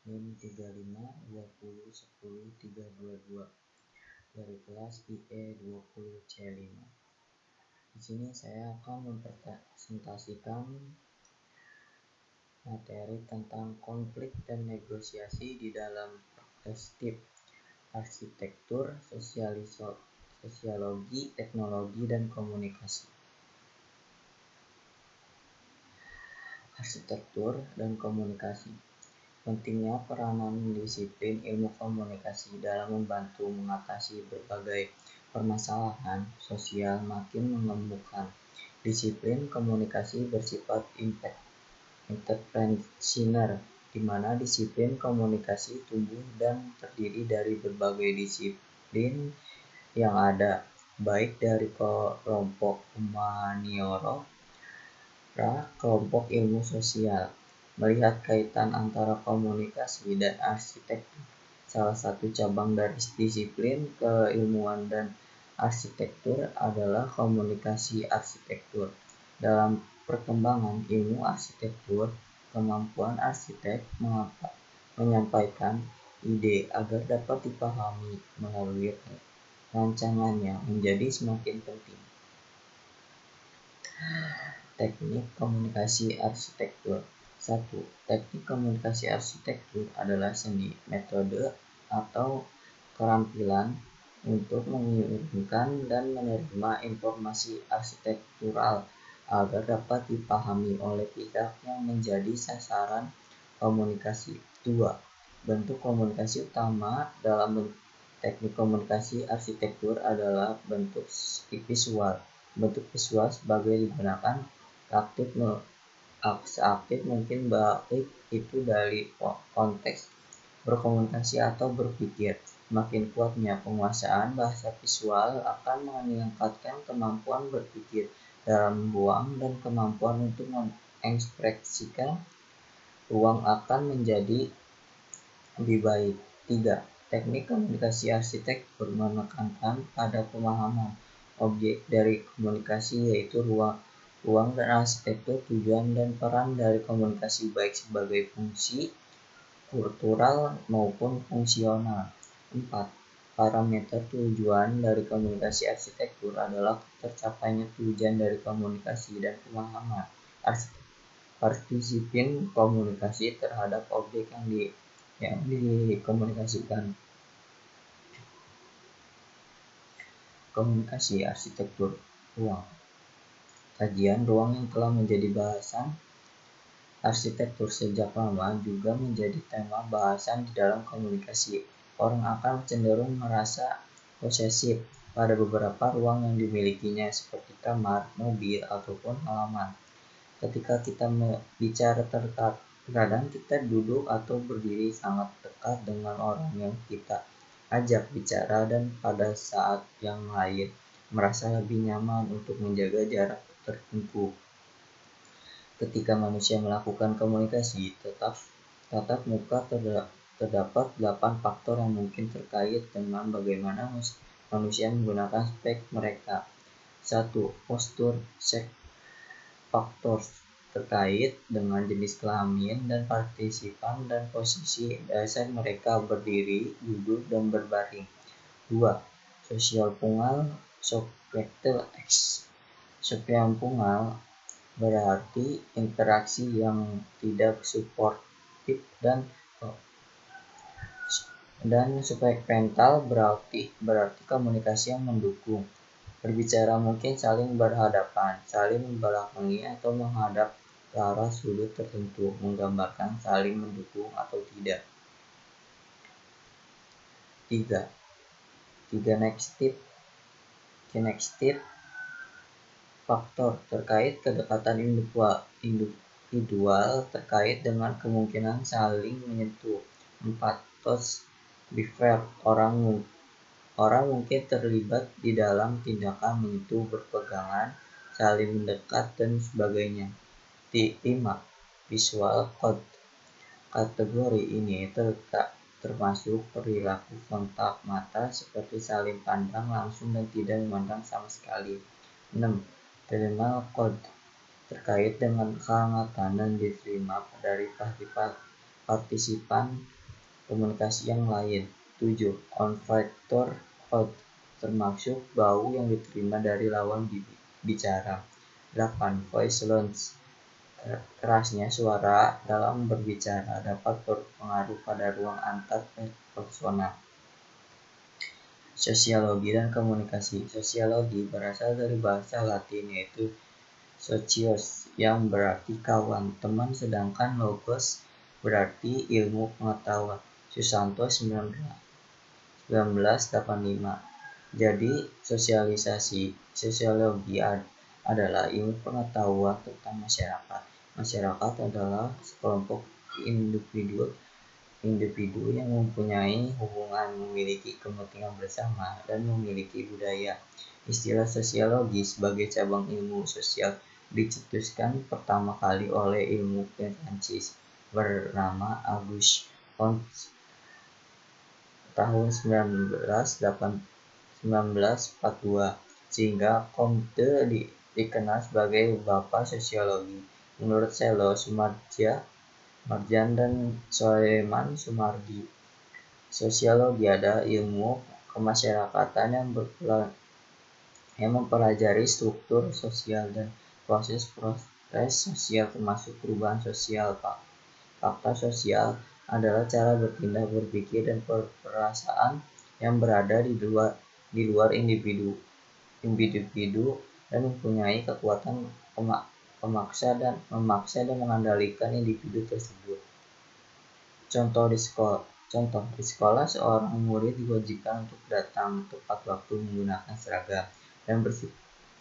NIM 3520100322 dari kelas IE 20C5. Di sini saya akan mempresentasikan materi tentang konflik dan negosiasi di dalam perspektif arsitektur, sosiologi, teknologi, dan komunikasi. Arsitektur dan komunikasi. Pentingnya peranan disiplin ilmu komunikasi dalam membantu mengatasi berbagai permasalahan sosial makin mengemuka. Disiplin komunikasi bersifat interdisipliner, di mana disiplin komunikasi tumbuh dan terdiri dari berbagai disiplin yang ada, baik dari kelompok humaniora, kelompok ilmu sosial. Melihat kaitan antara komunikasi dan arsitektur, salah satu cabang dari disiplin keilmuan dan arsitektur adalah komunikasi arsitektur. Dalam perkembangan ilmu arsitektur, kemampuan arsitek menyampaikan ide agar dapat dipahami melalui rancangannya menjadi semakin penting. Teknik komunikasi arsitektur. 1. Teknik komunikasi arsitektur adalah seni, metode, atau keterampilan untuk mengirimkan dan menerima informasi arsitektural agar dapat dipahami oleh pihak yang menjadi sasaran komunikasi. 2. Bentuk komunikasi utama dalam teknik komunikasi arsitektur adalah bentuk visual. Bentuk visual sebagai digunakan seaktif mungkin, baik itu dari konteks berkomunikasi atau berpikir. Semakin kuatnya penguasaan bahasa visual akan meningkatkan kemampuan berpikir dalam ruang dan kemampuan untuk mengekspresikan ruang akan menjadi lebih baik. 3. Teknik komunikasi arsitektur menekankan pada pemahaman objek dari komunikasi, yaitu ruang dan arsitektur, tujuan dan peran dari komunikasi baik sebagai fungsi kultural maupun fungsional. 4. Parameter tujuan dari komunikasi arsitektur adalah tercapainya tujuan dari komunikasi dan pemahaman partisipan komunikasi terhadap objek yang dikomunikasikan. Komunikasi arsitektur ruang. Kajian ruang yang telah menjadi bahasan arsitektur sejak lama juga menjadi tema bahasan di dalam komunikasi. Orang akan cenderung merasa posesif pada beberapa ruang yang dimilikinya, seperti kamar, mobil, ataupun halaman. Ketika kita bicara terkadang kita duduk atau berdiri sangat dekat dengan orang yang kita ajak bicara, dan pada saat yang lain merasa lebih nyaman untuk menjaga jarak tertentu. Ketika manusia melakukan komunikasi tatap muka, terdapat 8 faktor yang mungkin terkait dengan bagaimana manusia menggunakan spek mereka. 1. Postur faktor terkait dengan jenis kelamin dan partisipan dan posisi dasar mereka berdiri, duduk, dan berbaring. 2. Sosial pungal subjektif X. Sosial pungal berarti interaksi yang tidak suportif, dan subjekmental berarti komunikasi yang mendukung. Berbicara mungkin saling berhadapan, saling membelakangi, atau menghadap ke arah sudut tertentu, menggambarkan saling mendukung atau tidak. 3. Kinetic faktor terkait kedekatan individual terkait dengan kemungkinan saling menyentuh. 4. Touch behavior, orang mungkin terlibat di dalam tindakan menyentuh, berpegangan, saling mendekat, dan sebagainya. 5. Visual code. Kategori ini termasuk perilaku kontak mata seperti saling pandang langsung dan tidak memandang sama sekali. 6. Tonal code terkait dengan kehangatan dan diterima dari partisipan komunikasi yang lain. 7. On-factor out, termasuk bau yang diterima dari lawan bicara. 8. Voice launch, kerasnya suara dalam berbicara dapat berpengaruh pada ruang antar persona. Sosiologi dan komunikasi. Sosiologi berasal dari bahasa Latin yaitu socios yang berarti kawan, teman, sedangkan logos berarti ilmu pengetahuan. Susanto 1985. Jadi sosiologi adalah ilmu pengetahuan tentang masyarakat. Masyarakat adalah sekelompok individu yang mempunyai hubungan, memiliki kepentingan bersama, dan memiliki budaya. Istilah sosiologi sebagai cabang ilmu sosial dicetuskan pertama kali oleh ilmu Prancis bernama Auguste Comte tahun 1942, sehingga Comte dikenal sebagai Bapak Sosiologi. Menurut Selo Marjan dan Soeman Sumardi, sosiologi adalah ilmu kemasyarakatan yang mempelajari struktur sosial dan proses sosial termasuk perubahan sosial. Fakta sosial adalah cara bertindak, berpikir, dan perasaan yang berada di luar individu dan mempunyai kekuatan memaksa dan mengendalikan individu tersebut. Contoh di sekolah seorang murid diwajibkan untuk datang tepat waktu, menggunakan seragam, dan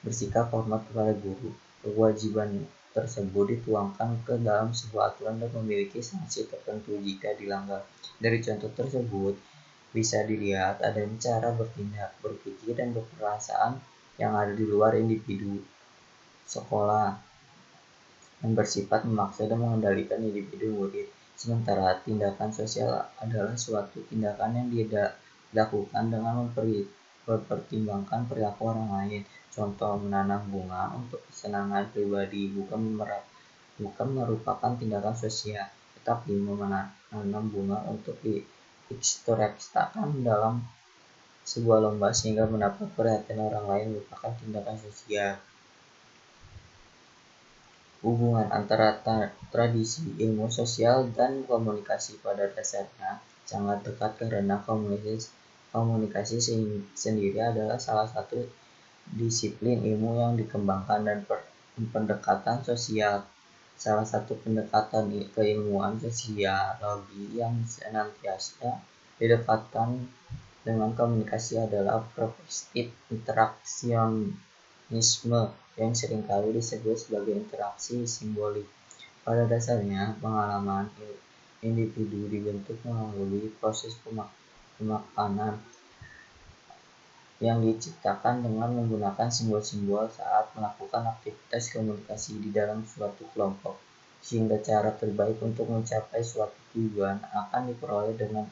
bersikap hormat kepada guru. Kewajiban tersebut dituangkan ke dalam sebuah aturan dan memiliki sanksi tertentu jika dilanggar. Dari contoh tersebut bisa dilihat adanya cara bertindak, berpikir, dan berperasaan yang ada di luar individu. Sekolah yang bersifat memaksa dan mengendalikan individu murid, sementara tindakan sosial adalah suatu tindakan yang dilakukan dengan mempertimbangkan perilaku orang lain. Contoh, menanam bunga untuk kesenangan pribadi bukan merupakan tindakan sosial, tetapi menanam bunga untuk diikutsertakan dalam sebuah lomba sehingga mendapat perhatian orang lain merupakan tindakan sosial. Hubungan antara tradisi ilmu sosial dan komunikasi pada dasarnya sangat dekat karena komunikasi sendiri adalah salah satu disiplin ilmu yang dikembangkan dan pendekatan sosial. Salah satu pendekatan keilmuan sosiologi yang senantiasa didekatkan dengan komunikasi adalah perspektif interaksionisme yang seringkali disebut sebagai interaksi simbolik. Pada dasarnya, pengalaman individu dibentuk melalui proses pemakanan yang diciptakan dengan menggunakan simbol-simbol saat melakukan aktivitas komunikasi di dalam suatu kelompok, sehingga cara terbaik untuk mencapai suatu tujuan akan diperoleh dengan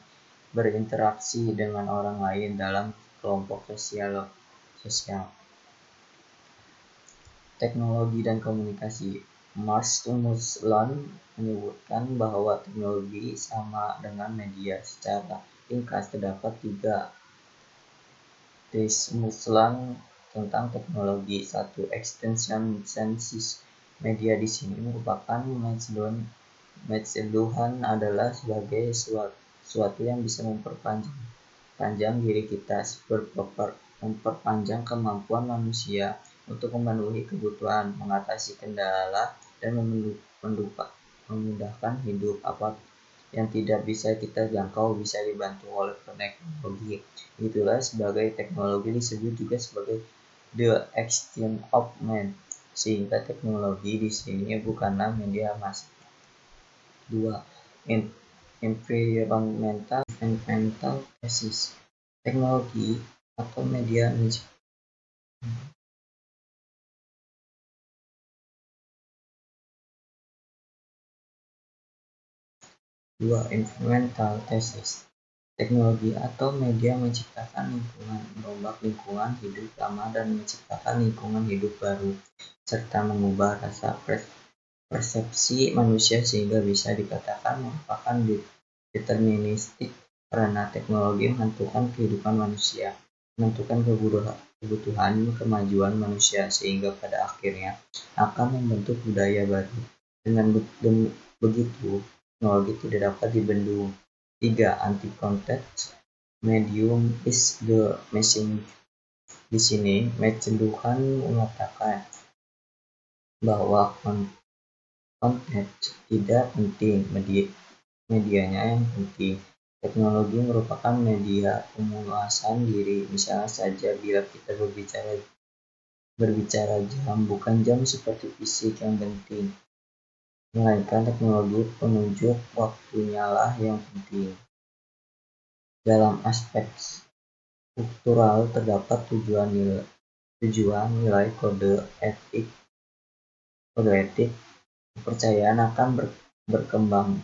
berinteraksi dengan orang lain dalam kelompok sosial. Teknologi dan komunikasi. Marston menyebutkan bahwa teknologi sama dengan media. Secara ringkas terdapat 3 Muslan tentang teknologi. 1. Extension senses. Media di sini merupakan Metseduhan adalah sebagai sesuatu yang bisa memperpanjang diri kita, memperpanjang kemampuan manusia untuk memenuhi kebutuhan, mengatasi kendala, dan memudahkan hidup. Apa yang tidak bisa kita jangkau bisa dibantu oleh teknologi. Itulah sebagai teknologi disebut juga sebagai the extension of man, sehingga teknologi di sini bukanlah media massa. 2. Environmental thesis. Teknologi atau media environmental thesis. Teknologi atau media menciptakan lingkungan, merombak lingkungan hidup lama dan menciptakan lingkungan hidup baru, serta mengubah rasa persepsi manusia sehingga bisa dikatakan merupakan deterministik karena teknologi menentukan kehidupan manusia, menentukan kebutuhan kemajuan manusia sehingga pada akhirnya akan membentuk budaya baru. Dengan begitu, teknologi tidak dapat dibendung. 3. Anti-context medium is the message. Di sini, Metzenduhan mengatakan bahwa konteks tidak penting, medianya yang penting. Teknologi merupakan media pemuasan diri. Misalnya saja bila kita berbicara jam, bukan jam seperti fisik yang penting, melainkan teknologi penunjuk waktunya lah yang penting. Dalam aspek struktural terdapat tujuan nilai kode etik, kepercayaan akan perkembangan,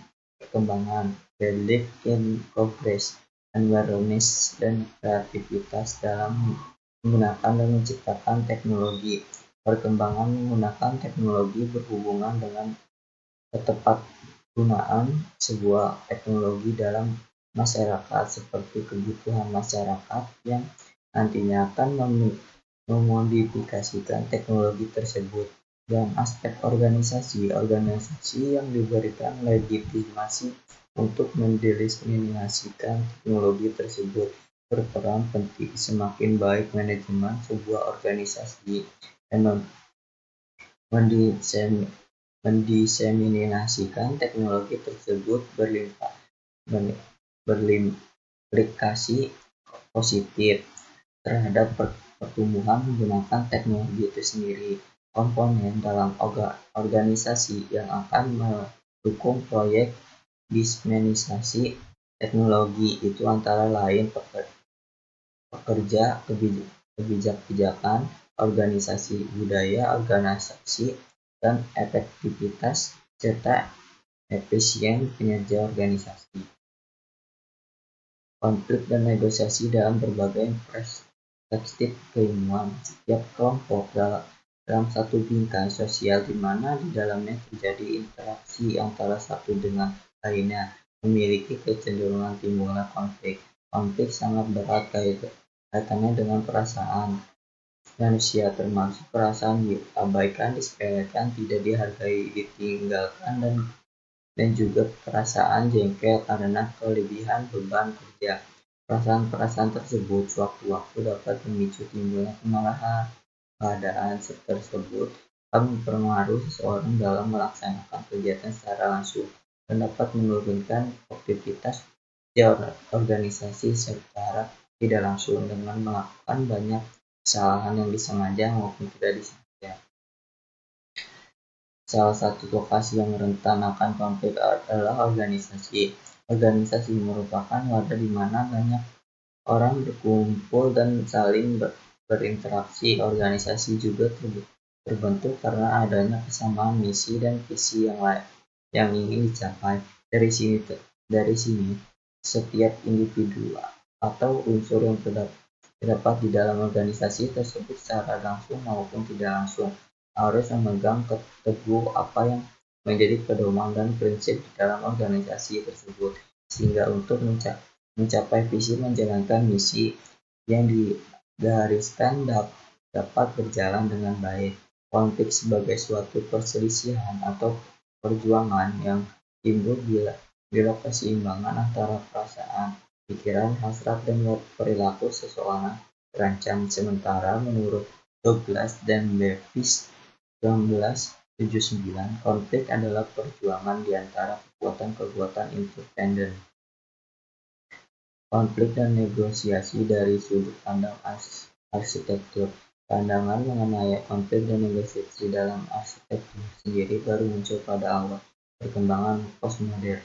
belief in progress, awareness, dan kreativitas dalam menggunakan dan menciptakan teknologi. Perkembangan menggunakan teknologi berhubungan dengan ketepatgunaan sebuah teknologi dalam masyarakat seperti kebutuhan masyarakat yang nantinya akan memodifikasikan teknologi tersebut. Dan aspek organisasi yang diberikan legitimasi untuk mendiseminasikan teknologi tersebut berperan penting. Semakin baik manajemen sebuah organisasi dan mendiseminasikan teknologi tersebut berimplikasi positif terhadap pertumbuhan menggunakan teknologi itu sendiri. Komponen dalam organisasi yang akan mendukung proyek diseminasi teknologi itu antara lain pekerja kebijakan, organisasi budaya, organisasi dan efektivitas serta efisien kinerja organisasi. Konflik dan negosiasi dalam berbagai perspektif keilmuan. Setiap kelompok dalam satu bingkai sosial di mana di dalamnya terjadi interaksi antara satu dengan lainnya memiliki kecenderungan timbulnya konflik. Konflik sangat berat kaitannya dengan perasaan manusia, termasuk perasaan diabaikan, disepelekan, tidak dihargai, ditinggalkan, dan juga perasaan jengkel karena kelebihan beban kerja. Perasaan-perasaan tersebut sewaktu-waktu dapat memicu timbulnya kemarahan. Keadaan tersebut akan mempengaruhi seseorang dalam melaksanakan kegiatan secara langsung dan dapat menurunkan produktivitas organisasi secara tidak langsung dengan melakukan banyak kesalahan yang disengaja maupun tidak disengaja. Salah satu lokasi yang rentan akan konflik adalah organisasi. Organisasi merupakan wadah di mana banyak orang berkumpul dan saling berinteraksi. Organisasi juga terbentuk karena adanya kesamaan misi dan visi yang ingin dicapai. Dari sini, setiap individu atau unsur yang terdapat di dalam organisasi tersebut secara langsung maupun tidak langsung harus memegang teguh apa yang menjadi pedoman dan prinsip di dalam organisasi tersebut, sehingga untuk mencapai visi menjalankan misi yang digariskan dapat berjalan dengan baik. Konflik sebagai suatu perselisihan atau perjuangan yang timbul bila keseimbangan antara perasaan, pikiran, hasrat, dan perilaku seseorang terancam. Sementara menurut Douglas dan Davis 1979, konflik adalah perjuangan di antara kekuatan-kekuatan independen. Konflik dan negosiasi dari sudut pandang arsitektur. Pandangan mengenai konflik dan negosiasi dalam arsitektur sendiri baru muncul pada awal perkembangan postmodern.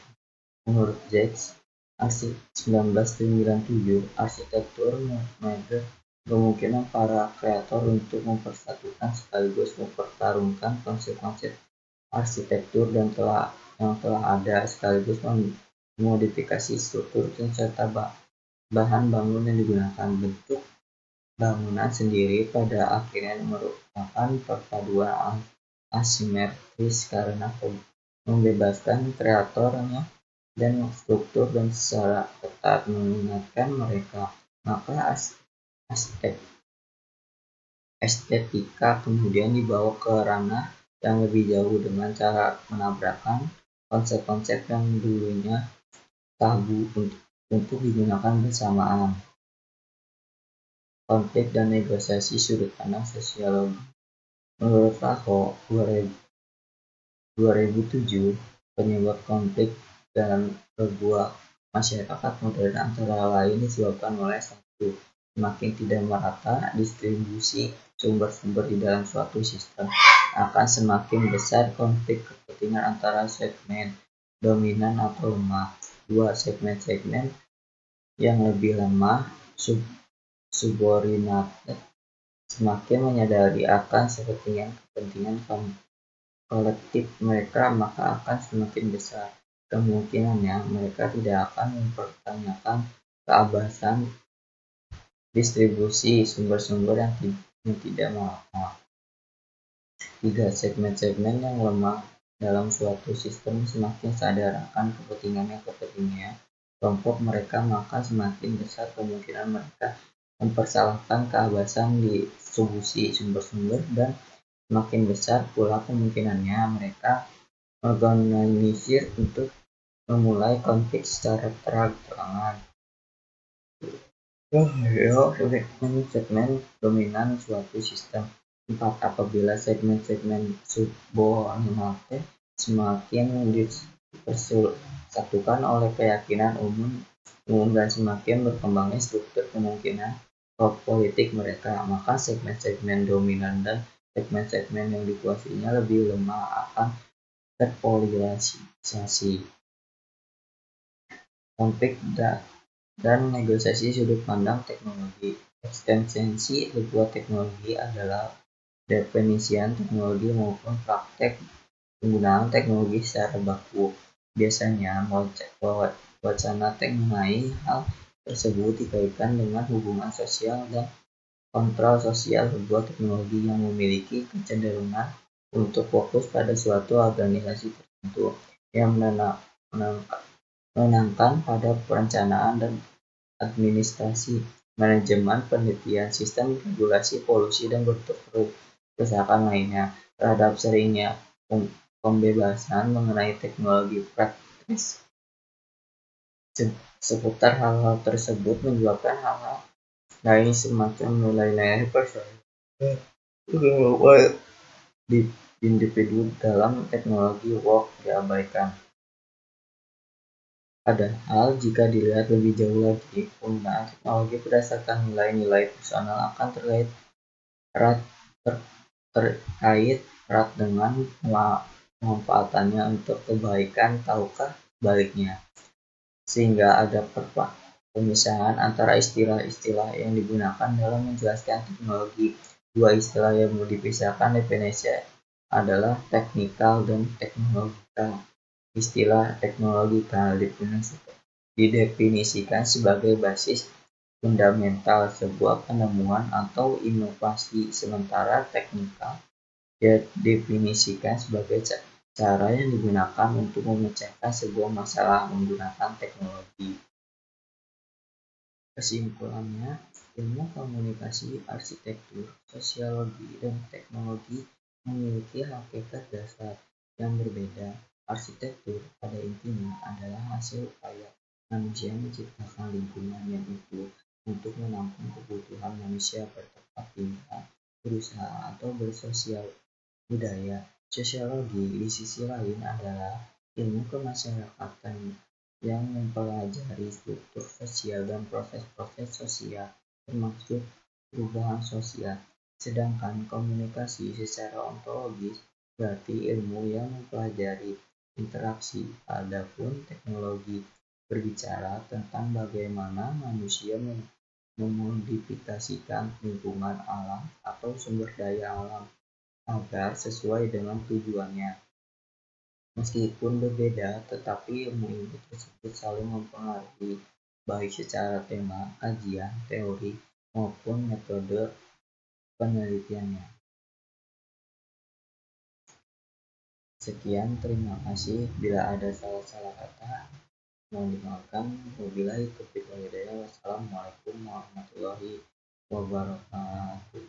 Menurut Jacques, 1997, arsitektur modern kemungkinan para kreator untuk mempersatukan sekaligus mempertarungkan konsep-konsep arsitektur yang telah ada sekaligus memodifikasi struktur serta bahan bangunan yang digunakan. Bentuk bangunan sendiri pada akhirnya merupakan perpaduan asimetris karena membebaskan kreatornya dan struktur dan secara ketat mengingatkan mereka. Maka estetika kemudian dibawa ke ranah yang lebih jauh dengan cara menabrakkan konsep-konsep yang dulunya tabu untuk digunakan bersamaan. Konflik dan negosiasi sudut pandang sosiologi. Menurut Raho 2007, penyebab konflik dalam sebuah masyarakat modern antara lain disebabkan oleh satu, semakin tidak merata distribusi sumber-sumber di dalam suatu sistem, akan semakin besar konflik kepentingan antara segmen dominan atau lemah. Dua, segmen-segmen yang lebih lemah subordinate semakin menyadari akan kepentingan kolektif mereka, maka akan semakin besar kemungkinannya mereka tidak akan mempertanyakan keabsahan distribusi sumber-sumber yang tidak mahal. 3. Segmen-segmen yang lemah dalam suatu sistem semakin sadar akan kepentingannya kelompok mereka, maka semakin besar kemungkinan mereka mempersalahkan keabsahan distribusi sumber-sumber, dan semakin besar pula kemungkinannya mereka organisir untuk memulai konflik secara terang-terangan. Segmen dominan suatu sistem. 4. Apabila segmen-segmen subordinate semakin dipersatukan oleh keyakinan umum dan semakin berkembangnya struktur kemungkinan politik mereka, maka segmen-segmen dominan dan segmen-segmen yang dikuasainya lebih lemah akan terpolarisasi. Konflik dan negosiasi sudut pandang teknologi. Ekstensi sebuah teknologi adalah definisian teknologi maupun praktek penggunaan teknologi secara baku. Biasanya wacana mengenai hal tersebut dikaitkan dengan hubungan sosial dan kontrol sosial sebuah teknologi yang memiliki kecenderungan untuk fokus pada suatu organisasi tertentu yang menenangkan pada perencanaan dan administrasi, manajemen, penelitian, sistem regulasi, polusi, dan bentuk kerusakan lainnya. Terhadap seringnya pembebasan mengenai teknologi praktis seputar hal-hal tersebut menyebabkan hal-hal lain semacam nilai-nilai personal di individu dalam teknologi work diabaikan. Padahal jika dilihat lebih jauh lagi, penggunaan teknologi berdasarkan nilai-nilai personal akan terkait erat dengan pemanfaatannya untuk kebaikan, tahukah sebaliknya? Sehingga ada pemisahan antara istilah-istilah yang digunakan dalam menjelaskan teknologi. Dua istilah yang mau dipisahkan definisi adalah teknikal dan teknologikal. Istilah teknologikal didefinisikan sebagai basis fundamental sebuah penemuan atau inovasi, sementara teknikal didefinisikan sebagai cara yang digunakan untuk memecahkan sebuah masalah menggunakan teknologi. Kesimpulannya, ilmu komunikasi, arsitektur, sosiologi, dan teknologi memiliki hakikat dasar yang berbeda. Arsitektur pada intinya adalah hasil upaya manusia menciptakan lingkungan yang utuh untuk menampung kebutuhan manusia bertempat tinggal, berusaha, atau bersosial. Budaya sosiologi di sisi lain adalah ilmu kemasyarakatan yang mempelajari struktur sosial dan proses-proses sosial, termasuk perubahan sosial. Sedangkan komunikasi secara ontologis berarti ilmu yang mempelajari interaksi. Adapun teknologi berbicara tentang bagaimana manusia memodifikasikan lingkungan alam atau sumber daya alam agar sesuai dengan tujuannya. Meskipun berbeda, tetapi ilmu-ilmu tersebut saling mempengaruhi, baik secara tema, kajian, teori, maupun metode penelitiannya. Sekian, terima kasih. Bila ada salah-salah kata, mohon dimaafkan. Wabillahi taufiq wal hidayah. Wassalamualaikum warahmatullahi wabarakatuh.